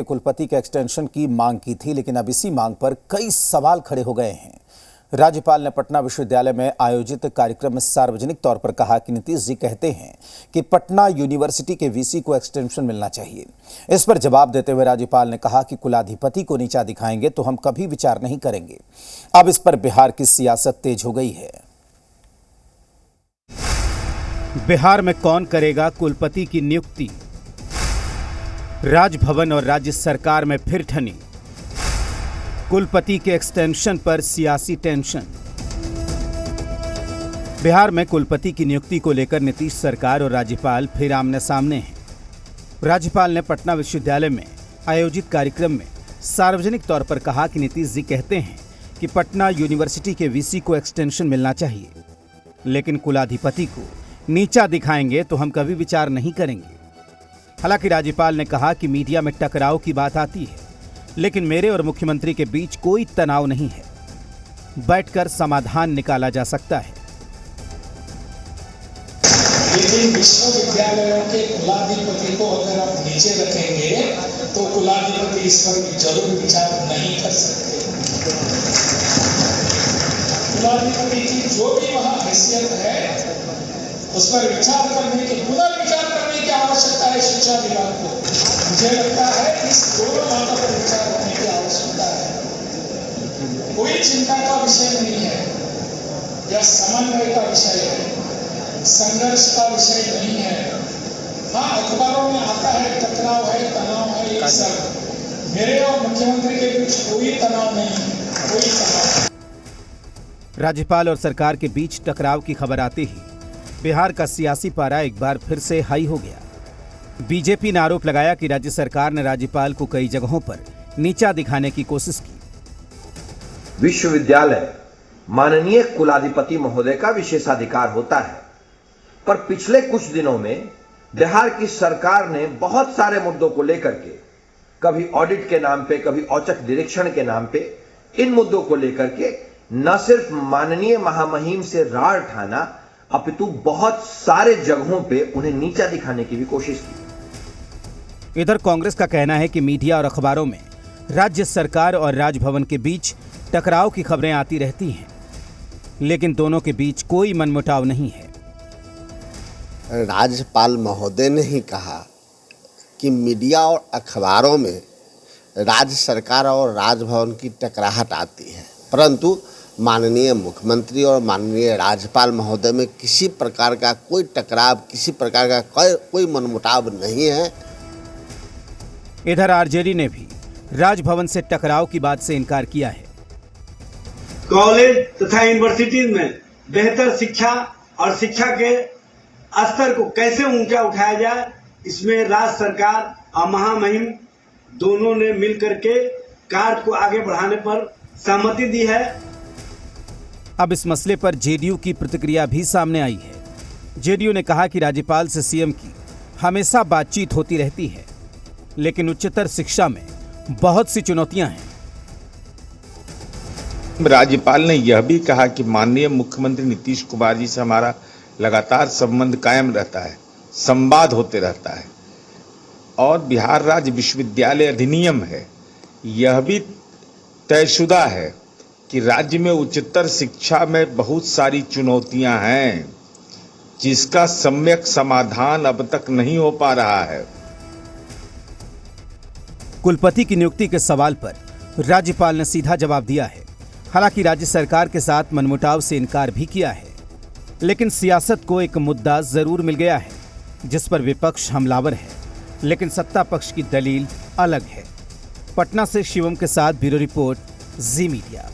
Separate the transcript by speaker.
Speaker 1: कुलपति के एक्सटेंशन की मांग की थी, लेकिन अब इसी मांग पर कई सवाल खड़े हो गए हैं। राज्यपाल ने पटना विश्वविद्यालय में आयोजित कार्यक्रम में सार्वजनिक तौर पर कहा कि नीतीश जी कहते हैं कि पटना यूनिवर्सिटी के वीसी को एक्सटेंशन मिलना चाहिए। इस पर जवाब देते हुए राज्यपाल ने कहा कि कुलाधिपति को नीचा दिखाएंगे तो हम कभी विचार नहीं करेंगे। अब इस पर बिहार की सियासत तेज हो गई है। बिहार में कौन करेगा कुलपति की नियुक्ति? राजभवन और राज्य सरकार में फिर ठनी। कुलपति के एक्सटेंशन पर सियासी टेंशन। बिहार में कुलपति की नियुक्ति को लेकर नीतीश सरकार और राज्यपाल फिर आमने सामने हैं। राज्यपाल ने पटना विश्वविद्यालय में आयोजित कार्यक्रम में सार्वजनिक तौर पर कहा कि नीतीश जी कहते हैं कि पटना यूनिवर्सिटी के वीसी को एक्सटेंशन मिलना चाहिए, लेकिन कुलाधिपति को नीचा दिखाएंगे तो हम कभी विचार नहीं करेंगे। हालांकि राज्यपाल ने कहा कि मीडिया में टकराव की बात आती है, लेकिन मेरे और मुख्यमंत्री के बीच कोई तनाव नहीं है। बैठकर समाधान निकाला जा सकता है।
Speaker 2: लेकिन विश्वविद्यालयों के कुलाधिपति को अगर आप नीचे रखेंगे तो कुलाधिपति इस पर जरूर विचार नहीं कर सकते। कुलाधिपति की जो भी वहां हैसियत है उस पर विचार करने की पुनर्विचार करने की आवश्यकता है शिक्षा विभाग को। मुझे लगता है इस दोनों बातों पर विचार करने की आवश्यकता है। कोई चिंता का विषय नहीं है, यह समन्वय का विषय है, संघर्ष का विषय नहीं है। हाँ, अखबारों में आता है टकराव है, तनाव है, ये सब। मेरे और मुख्यमंत्री के बीच कोई तनाव नहीं है, कोई तनाव।
Speaker 1: राज्यपाल और सरकार के बीच टकराव की खबर आते ही बिहार का सियासी पारा एक बार फिर से हाई हो गया। बीजेपी ने आरोप लगाया कि राज्य सरकार ने राज्यपाल को कई जगहों पर नीचा दिखाने की कोशिश की।
Speaker 3: विश्वविद्यालय माननीय कुलाधिपति महोदय का विशेषाधिकार होता है, पर पिछले कुछ दिनों में बिहार की सरकार ने बहुत सारे मुद्दों को लेकर के, कभी ऑडिट के नाम पे, कभी औचक निरीक्षण के नाम पे, इन मुद्दों को लेकर के न सिर्फ माननीय महामहिम से रार ठाना, अपितु बहुत सारे जगहों पे उन्हें नीचा दिखाने की भी कोशिश की।
Speaker 1: इधर कांग्रेस का कहना है कि मीडिया और अखबारों में राज्य सरकार और राजभवन के बीच टकराव की खबरें आती रहती हैं, लेकिन दोनों के बीच कोई मनमुटाव नहीं है।
Speaker 4: राज्यपाल महोदय ने ही कहा कि मीडिया और अखबारों में राज्य सरकार और राजभवन की टकराहट आती है, परंतु माननीय मुख्यमंत्री और माननीय राज्यपाल महोदय में किसी प्रकार का कोई टकराव, किसी प्रकार का कोई मनमुटाव नहीं है।
Speaker 1: इधर आरजेडी ने भी राजभवन से टकराव की बात से इनकार किया है।
Speaker 5: कॉलेज तथा यूनिवर्सिटी में बेहतर शिक्षा और शिक्षा के स्तर को कैसे ऊंचा उठाया जाए, इसमें राज्य सरकार और महामहिम दोनों ने मिलकर के कार्य को आगे बढ़ाने पर सहमति दी है।
Speaker 1: अब इस मसले पर जेडीयू की प्रतिक्रिया भी सामने आई है। जेडीयू ने कहा कि राज्यपाल से सीएम की हमेशा बातचीत होती रहती है, लेकिन उच्चतर शिक्षा में बहुत सी चुनौतियां हैं।
Speaker 6: राज्यपाल ने यह भी कहा कि माननीय मुख्यमंत्री नीतीश कुमार जी से हमारा लगातार संबंध कायम रहता है, संवाद होते रहता है, और बिहार राज्य विश्वविद्यालय अधिनियम है, यह भी तयशुदा है कि राज्य में उच्चतर शिक्षा में बहुत सारी चुनौतियां हैं, जिसका सम्यक समाधान अब तक नहीं हो पा रहा है।
Speaker 1: कुलपति की नियुक्ति के सवाल पर राज्यपाल ने सीधा जवाब दिया है। हालांकि राज्य सरकार के साथ मनमुटाव से इनकार भी किया है, लेकिन सियासत को एक मुद्दा जरूर मिल गया है जिस पर विपक्ष हमलावर है, लेकिन सत्ता पक्ष की दलील अलग है। पटना से शिवम के साथ ब्यूरो रिपोर्ट, जी मीडिया।